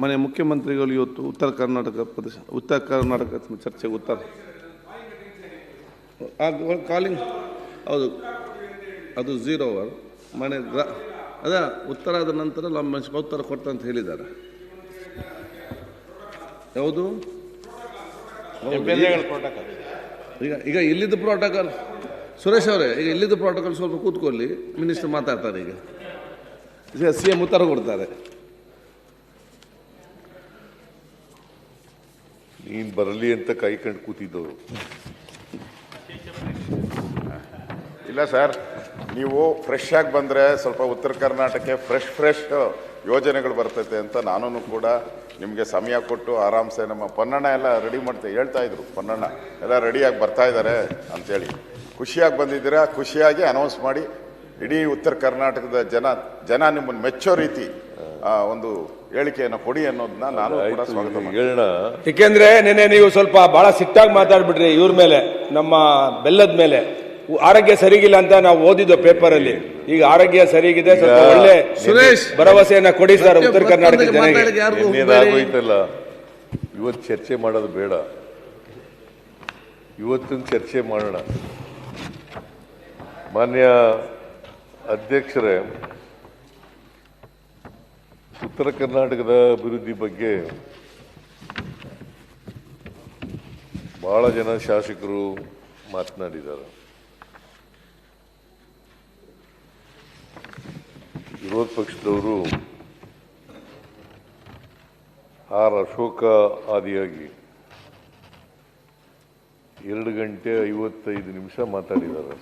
ಮಾನ್ಯ ಮುಖ್ಯಮಂತ್ರಿಗಳು ಇವತ್ತು ಉತ್ತರ ಕರ್ನಾಟಕ ಚರ್ಚೆಗೆ ಉತ್ತರ ಕಾಲಿಂಗ್ ಹೌದು ಅದು 0 ಅವರ್ ಮನೆ ಅದ ಉತ್ತರ ಆದ ನಂತರ ನಮ್ಮ ಉತ್ತರ ಕೊಡ್ತಾ ಅಂತ ಹೇಳಿದ್ದಾರೆ. ಯಾವುದು ಈಗ ಇಲ್ಲಿದ್ದು ಪ್ರೋಟೋಕಾಲ್ ಸುರೇಶ್ ಅವರೇ, ಈಗ ಇಲ್ಲಿದ್ದು ಪ್ರೋಟೋಕಾಲ್ ಸ್ವಲ್ಪ ಕೂತ್ಕೊಳ್ಳಿ, ಮಿನಿಸ್ಟರ್ ಮಾತಾಡ್ತಾರೆ. ಈಗ CM ಉತ್ತರ ಕೊಡ್ತಾರೆ. ನೀನು ಬರಲಿ ಅಂತ ಕಾಯ್ಕೊಂಡು ಕೂತಿದ್ದವರು. ಇಲ್ಲ ಸರ್, ನೀವು ಫ್ರೆಶ್ ಆಗಿ ಬಂದರೆ ಸ್ವಲ್ಪ ಉತ್ತರ ಕರ್ನಾಟಕಕ್ಕೆ ಫ್ರೆಶ್ ಯೋಜನೆಗಳು ಬರ್ತೈತೆ ಅಂತ ನಾನು ಕೂಡ ನಿಮಗೆ ಸಮಯ ಕೊಟ್ಟು ಆರಾಮ್ಸೆ ನಮ್ಮ ಪೊನ್ನಣ್ಣ ಎಲ್ಲ ರೆಡಿ ಹೇಳ್ತಾ ಇದ್ರು. ಪೊನ್ನಣ್ಣ ಎಲ್ಲ ರೆಡಿಯಾಗಿ ಬರ್ತಾ ಇದ್ದಾರೆ ಅಂಥೇಳಿ ಖುಷಿಯಾಗಿ ಬಂದಿದ್ದೀರಾ. ಖುಷಿಯಾಗಿ ಅನೌನ್ಸ್ ಮಾಡಿ ಇಡೀ ಉತ್ತರ ಕರ್ನಾಟಕದ ಜನ ನಿಮ್ಮನ್ನು ಮೆಚ್ಚೋ ರೀತಿ ಒಂದು ಹೇಳಿಕೆಯನ್ನು ಕೊಡಿ ಅನ್ನೋದನ್ನ ನಾನು ಕೂಡ ಸ್ವಾಗತ ಹೇಳೋಣ. ಏಕೆಂದ್ರೆ ನೆನೆ ನೀವು ಸ್ವಲ್ಪ ಬಹಳ ಸಿಟ್ಟಾಗಿ ಮಾತಾಡ್ಬಿಟ್ರಿ ಇವ್ರ ಮೇಲೆ, ನಮ್ಮ ಬೆಲ್ಲದ ಮೇಲೆ. ಆರೋಗ್ಯ ಸರಿಗಿಲ್ಲ ಅಂತ ನಾವು ಓದಿದ್ದು ಪೇಪರ್ ಅಲ್ಲಿ. ಈಗ ಆರೋಗ್ಯ ಸರಿಗಿದೆ, ಸ್ವಲ್ಪ ಒಳ್ಳೆ ಸುರೇಶ್ ಭರವಸೆಯನ್ನ ಕೊಡಿ ಸರ್ ಉತ್ತರ ಕರ್ನಾಟಕ ಜನರಿಗೆ. ಏನಾಗೋಯ್ತಲ್ಲ, ಇವತ್ತು ಚರ್ಚೆ ಮಾಡೋದು ಬೇಡ, ಇವತ್ತಿನ ಚರ್ಚೆ ಮಾಡೋಣ. ಮಾನ್ಯ ಅಧ್ಯಕ್ಷರೇ, ಉತ್ತರ ಕರ್ನಾಟಕದ ಅಭಿವೃದ್ಧಿ ಬಗ್ಗೆ ಬಹಳ ಜನ ಶಾಸಕರು ಮಾತನಾಡಿದ್ದಾರೆ. ವಿರೋಧ ಪಕ್ಷದವರು ಅಶೋಕ ಆದಿಯಾಗಿ 2 ಗಂಟೆ 55 ನಿಮಿಷ ಮಾತಾಡಿದ್ದಾರೆ.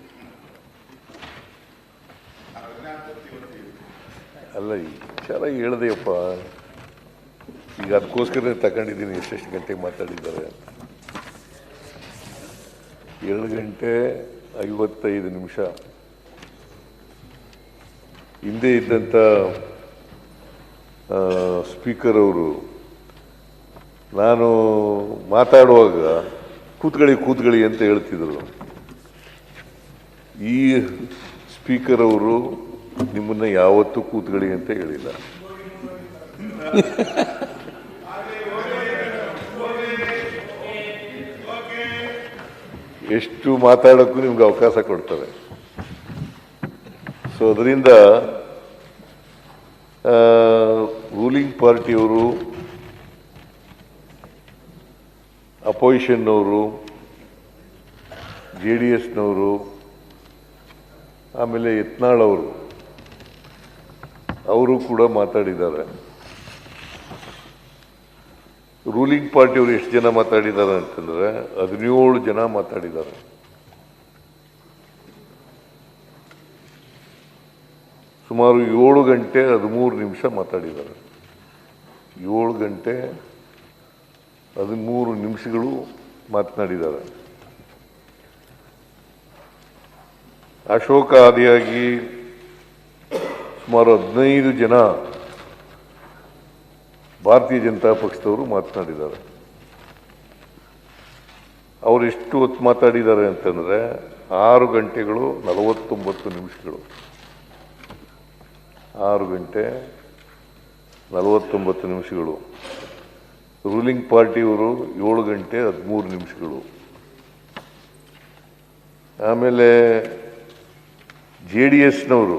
ಅಲ್ಲ, ಚೆನ್ನಾಗಿ ಹೇಳ್ದೆಯಪ್ಪ. ಈಗ ಅದಕ್ಕೋಸ್ಕರ ತಗೊಂಡಿದ್ದೀನಿ ಎಷ್ಟೆಷ್ಟು ಗಂಟೆಗೆ ಮಾತಾಡಿದ್ದಾರೆ. 2 ಗಂಟೆ 55 ನಿಮಿಷ. ಹಿಂದೆ ಇದ್ದಂಥ ಸ್ಪೀಕರ್ ಅವರು ನಾನು ಮಾತಾಡುವಾಗ ಕೂತ್ಕೊಳ್ಳಿ ಅಂತ ಹೇಳ್ತಿದ್ರು. ಈ ಸ್ಪೀಕರ್ ಅವರು ನಿಮ್ಮನ್ನ ಯಾವತ್ತೂ ಕೂತ್ಕೊಳ್ಳಿ ಅಂತ ಹೇಳಿಲ್ಲ. ಎಷ್ಟು ಮಾತಾಡೋಕ್ಕೂ ನಿಮ್ಗೆ ಅವಕಾಶ ಕೊಡ್ತಾರೆ. ಸೊ ಅದರಿಂದ ರೂಲಿಂಗ್ ಪಾರ್ಟಿಯವರು, ಅಪೋಸಿಷನ್ನವರು, JDSನವರು, ಆಮೇಲೆ ಯತ್ನಾಳ್ ಅವರು ಕೂಡ ಮಾತಾಡಿದ್ದಾರೆ. ರೂಲಿಂಗ್ ಪಾರ್ಟಿಯವರು ಎಷ್ಟು ಜನ ಮಾತಾಡಿದ್ದಾರೆ ಅಂತಂದ್ರೆ 17 ಜನ ಮಾತಾಡಿದ್ದಾರೆ. ಸುಮಾರು 7 ಗಂಟೆ 13 ನಿಮಿಷ ಮಾತಾಡಿದ್ದಾರೆ. 7 ಗಂಟೆ 13 ನಿಮಿಷಗಳು ಮಾತನಾಡಿದ್ದಾರೆ. ಅಶೋಕ ಆದಿಯಾಗಿ ಸುಮಾರು 15 ಜನ ಭಾರತೀಯ ಜನತಾ ಪಕ್ಷದವರು ಮಾತನಾಡಿದ್ದಾರೆ. ಅವರು ಎಷ್ಟು ಹೊತ್ತು ಮಾತಾಡಿದ್ದಾರೆ ಅಂತಂದ್ರೆ 6 ಗಂಟೆಗಳು 49 ನಿಮಿಷಗಳು. 6 ಗಂಟೆ 49 ನಿಮಿಷಗಳು. ರೂಲಿಂಗ್ ಪಾರ್ಟಿಯವರು 7 ಗಂಟೆ 13 ನಿಮಿಷಗಳು. ಆಮೇಲೆ JDSನವರು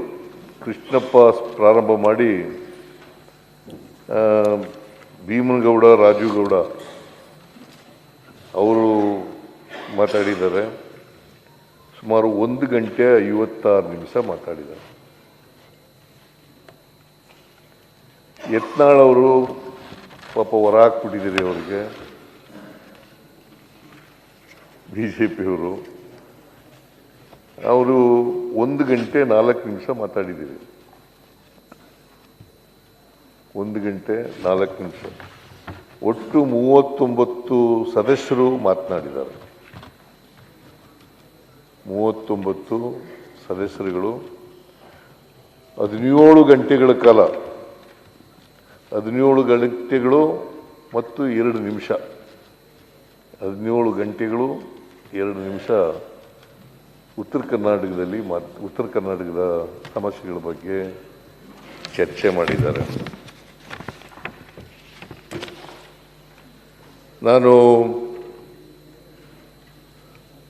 ಕೃಷ್ಣಪ್ಪ ಪ್ರಾರಂಭ ಮಾಡಿ ಭೀಮನಗೌಡ, ರಾಜುಗೌಡ ಅವರು ಮಾತಾಡಿದ್ದಾರೆ. ಸುಮಾರು 1 ಗಂಟೆ 56 ನಿಮಿಷ ಮಾತಾಡಿದ್ದಾರೆ. ಯತ್ನಾಳ್ ಅವರು ಪಾಪ ಹೊರ ಹಾಕ್ಬಿಟ್ಟಿದ್ದೀರಿ ಅವರಿಗೆ, BJPಯವರು. ಅವರು 1 ಗಂಟೆ 4 ನಿಮಿಷ ಮಾತಾಡಿದ್ದೀರಿ. 1 ಗಂಟೆ 4 ನಿಮಿಷ. ಒಟ್ಟು 39 ಸದಸ್ಯರು ಮಾತನಾಡಿದ್ದಾರೆ. 39 ಸದಸ್ಯರುಗಳು 17 ಗಂಟೆಗಳ ಕಾಲ, 17 ಗಂಟೆಗಳು ಮತ್ತು 2 ನಿಮಿಷ, 17 ಗಂಟೆಗಳು 2 ನಿಮಿಷ ಉತ್ತರ ಕರ್ನಾಟಕದ ಸಮಸ್ಯೆಗಳ ಬಗ್ಗೆ ಚರ್ಚೆ ಮಾಡಿದ್ದಾರೆ. ನಾನು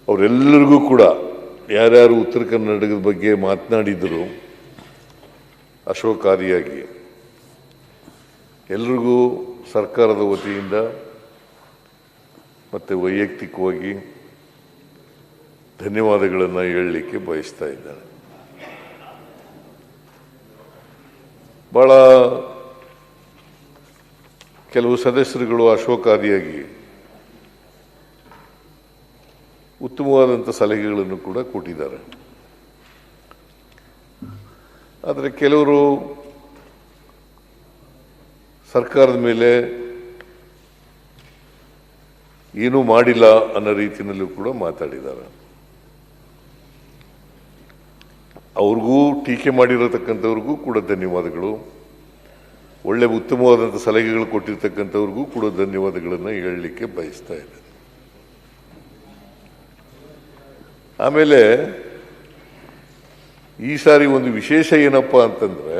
ಅವರೆಲ್ಲರಿಗೂ ಕೂಡ ಯಾರ್ಯಾರು ಉತ್ತರ ಕರ್ನಾಟಕದ ಬಗ್ಗೆ ಮಾತನಾಡಿದರು ಅಶೋಕಾರಿಯಾಗಿ ಎಲ್ರಿಗೂ ಸರ್ಕಾರದ ವತಿಯಿಂದ ಮತ್ತು ವೈಯಕ್ತಿಕವಾಗಿ ಧನ್ಯವಾದಗಳನ್ನು ಹೇಳಲಿಕ್ಕೆ ಬಯಸ್ತಾ ಇದ್ದೇನೆ. ಭಾಳ ಕೆಲವು ಸದಸ್ಯರುಗಳು ಅಶೋಕಾರಿಯಾಗಿ ಉತ್ತಮವಾದಂಥ ಸಲಹೆಗಳನ್ನು ಕೂಡ ಕೊಟ್ಟಿದ್ದಾರೆ. ಆದರೆ ಕೆಲವರು ಸರ್ಕಾರದ ಮೇಲೆ ಏನೂ ಮಾಡಿಲ್ಲ ಅನ್ನೋ ರೀತಿಯಲ್ಲೂ ಕೂಡ ಮಾತಾಡಿದ್ದಾರೆ. ಅವ್ರಿಗೂ ಟೀಕೆ ಮಾಡಿರತಕ್ಕಂಥವ್ರಿಗೂ ಕೂಡ ಧನ್ಯವಾದಗಳು. ಒಳ್ಳೆ ಉತ್ತಮವಾದಂಥ ಸಲಹೆಗಳು ಕೊಟ್ಟಿರ್ತಕ್ಕಂಥವ್ರಿಗೂ ಕೂಡ ಧನ್ಯವಾದಗಳನ್ನು ಹೇಳಲಿಕ್ಕೆ ಬಯಸ್ತಾ ಇದ್ದೇನೆ. ಆಮೇಲೆ ಈ ಸಾರಿ ಒಂದು ವಿಶೇಷ ಏನಪ್ಪಾ ಅಂತಂದ್ರೆ,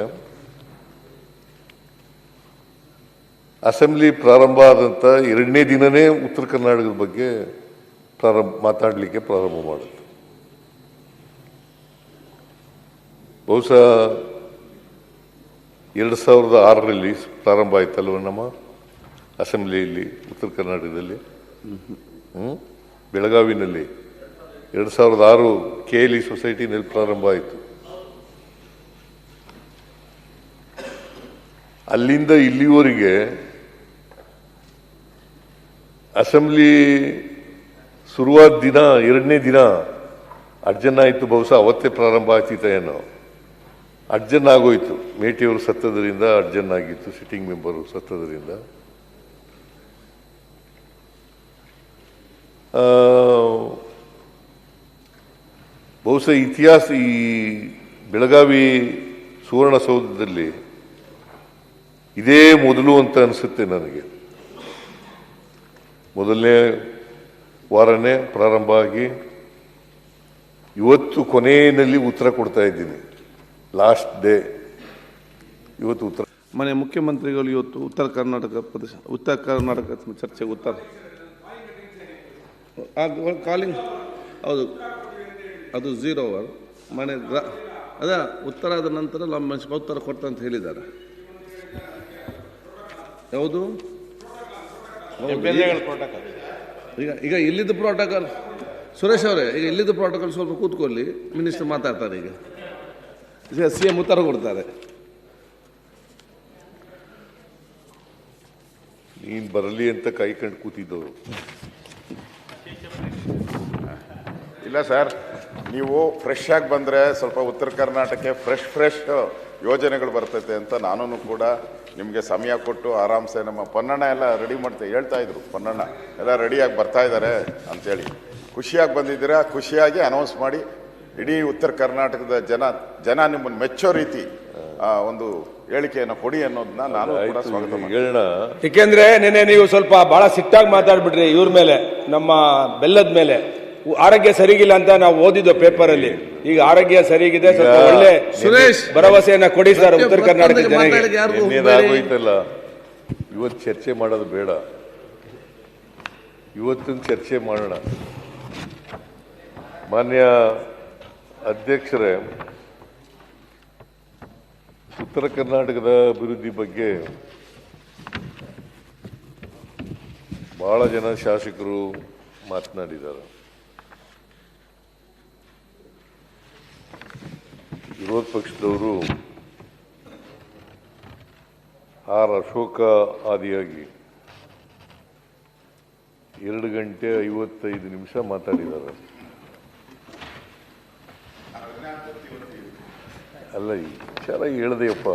ಅಸೆಂಬ್ಲಿ ಪ್ರಾರಂಭ ಆದಂಥ 2ನೇ ದಿನನೇ ಉತ್ತರ ಕರ್ನಾಟಕದ ಬಗ್ಗೆ ಮಾತಾಡಲಿಕ್ಕೆ ಪ್ರಾರಂಭ ಮಾಡುತ್ತೆ. ಬಹುಶಃ 2006ರಲ್ಲಿ ಪ್ರಾರಂಭ ಆಯ್ತಲ್ವ ನಮ್ಮ ಅಸೆಂಬ್ಲಿಯಲ್ಲಿ ಉತ್ತರ ಕರ್ನಾಟಕದಲ್ಲಿ. ಬೆಳಗಾವಿನಲ್ಲಿ 2006 KLE ಸೊಸೈಟಿನಲ್ಲಿ ಪ್ರಾರಂಭ ಆಯಿತು. ಅಲ್ಲಿಂದ ಇಲ್ಲಿವರೆಗೆ ಅಸೆಂಬ್ಲಿ ಶುರುವಾದ ದಿನ 2ನೇ ದಿನ ಅಡ್ಜನ್ ಆಯಿತು. ಬಹುಶಃ ಅವತ್ತೇ ಪ್ರಾರಂಭ ಆಗ್ತಿತ್ತ ಏನೋ, ಅಡ್ಜನ್ ಆಗೋಯ್ತು. ಮೇಟಿಯವರು ಸತ್ತದ್ರಿಂದ ಅಡ್ಜನ್ ಆಗಿತ್ತು, ಸಿಟ್ಟಿಂಗ್ ಮೆಂಬರು ಸತ್ತದ್ರಿಂದ. ಬಹುಶಃ ಇತಿಹಾಸ ಈ ಬೆಳಗಾವಿ ಸುವರ್ಣಸೌಧದಲ್ಲಿ ಇದೇ ಮೊದಲು ಅಂತ ಅನಿಸುತ್ತೆ ನನಗೆ. ಮೊದಲನೇ ವಾರನೇ ಪ್ರಾರಂಭ ಆಗಿ ಇವತ್ತು ಕೊನೆಯಲ್ಲಿ ಉತ್ತರ ಕೊಡ್ತಾ ಇದ್ದೀನಿ. ಲಾಸ್ಟ್ ಡೇ ಇವತ್ತು ಉತ್ತರ. ಮನೆ ಮುಖ್ಯಮಂತ್ರಿಗಳು ಇವತ್ತು ಉತ್ತರ ಕರ್ನಾಟಕ ಚರ್ಚೆಗೆ ಉತ್ತರ ಕಾಲಿಂಗ್ ಹೌದು, ಅದು 0 ಅವರ್ ಮನೆ ಅದ ಉತ್ತರ ಆದ ನಂತರ ನಮ್ಮ ಉತ್ತರ ಕೊಡ್ತಾ ಅಂತ ಹೇಳಿದ್ದಾರೆ. ಯಾವುದು ಈಗ ಇಲ್ಲಿದ್ದು ಪ್ರೋಟೋಕಾಲ್, ಸುರೇಶ್ ಅವರೇ, ಈಗ ಇಲ್ಲಿದ್ದು ಪ್ರೋಟೋಕಾಲ್ ಸ್ವಲ್ಪ ಕೂತ್ಕೊಳ್ಳಿ, ಮಿನಿಸ್ಟರ್ ಮಾತಾಡ್ತಾರೆ. ಈಗ CM ಉತ್ತರ ಕೊಡ್ತಾರೆ. ನೀನ್ ಬರಲಿ ಅಂತ ಕಾಯ್ಕೊಂಡು ಕೂತಿದ್ದವರು. ಇಲ್ಲ ಸರ್, ನೀವು ಫ್ರೆಶ್ ಆಗಿ ಬಂದರೆ ಸ್ವಲ್ಪ ಉತ್ತರ ಕರ್ನಾಟಕಕ್ಕೆ ಫ್ರೆಶ್ ಯೋಜನೆಗಳು ಬರ್ತೈತೆ ಅಂತ ನಾನು ಕೂಡ ನಿಮಗೆ ಸಮಯ ಕೊಟ್ಟು ಆರಾಮ್ಸೆ ನಮ್ಮ ಪೊನ್ನಣ್ಣ ಎಲ್ಲ ರೆಡಿ ಹೇಳ್ತಾ ಇದ್ರು. ಪೊನ್ನಣ್ಣ ಎಲ್ಲ ರೆಡಿಯಾಗಿ ಬರ್ತಾ ಇದ್ದಾರೆ ಅಂತೇಳಿ ಖುಷಿಯಾಗಿ ಬಂದಿದ್ದೀರಾ. ಖುಷಿಯಾಗಿ ಅನೌನ್ಸ್ ಮಾಡಿ ಇಡೀ ಉತ್ತರ ಕರ್ನಾಟಕದ ಜನ ನಿಮ್ಮನ್ನು ಮೆಚ್ಚೋ ರೀತಿ ಒಂದು ಹೇಳಿಕೆಯನ್ನು ಕೊಡಿ ಅನ್ನೋದನ್ನ ನಾನು ಕೂಡ ಸ್ವಾಗತ ಹೇಳೋಣ. ಏಕೆಂದ್ರೆ ನೆನೆ ನೀವು ಸ್ವಲ್ಪ ಬಹಳ ಸಿಟ್ಟಾಗಿ ಮಾತಾಡ್ಬಿಟ್ರಿ ಇವ್ರ ಮೇಲೆ, ನಮ್ಮ ಬೆಲ್ಲದ ಮೇಲೆ. ಆರೋಗ್ಯ ಸರಿಗಿಲ್ಲ ಅಂತ ನಾವು ಓದಿದ್ದು ಪೇಪರ್ ಅಲ್ಲಿ. ಈಗ ಆರೋಗ್ಯ ಸರಿಗಿದೆ, ಸ್ವಲ್ಪ ಒಳ್ಳೆ ಸುರೇಶ್ ಭರವಸೆಯನ್ನ ಕೊಡಿ ಸರ್ ಉತ್ತರ ಕರ್ನಾಟಕ ಜನರಿಗೆ. ಏನಾಗೋಯ್ತಲ್ಲ, ಇವತ್ತು ಚರ್ಚೆ ಮಾಡೋದು ಬೇಡ, ಇವತ್ತಿನ ಚರ್ಚೆ ಮಾಡೋಣ. ಮಾನ್ಯ ಅಧ್ಯಕ್ಷರೇ, ಉತ್ತರ ಕರ್ನಾಟಕದ ಅಭಿವೃದ್ಧಿ ಬಗ್ಗೆ ಬಹಳ ಜನ ಶಾಸಕರು ಮಾತನಾಡಿದ್ದಾರೆ. ವಿರೋಧ ಪಕ್ಷದವರು ಅಶೋಕ ಆದಿಯಾಗಿ 2 ಗಂಟೆ 55 ನಿಮಿಷ ಮಾತಾಡಿದ್ದಾರೆ. ಅಲ್ಲ, ಈ ವಿಚಾರ ಹೇಳ್ದೆಯಪ್ಪ.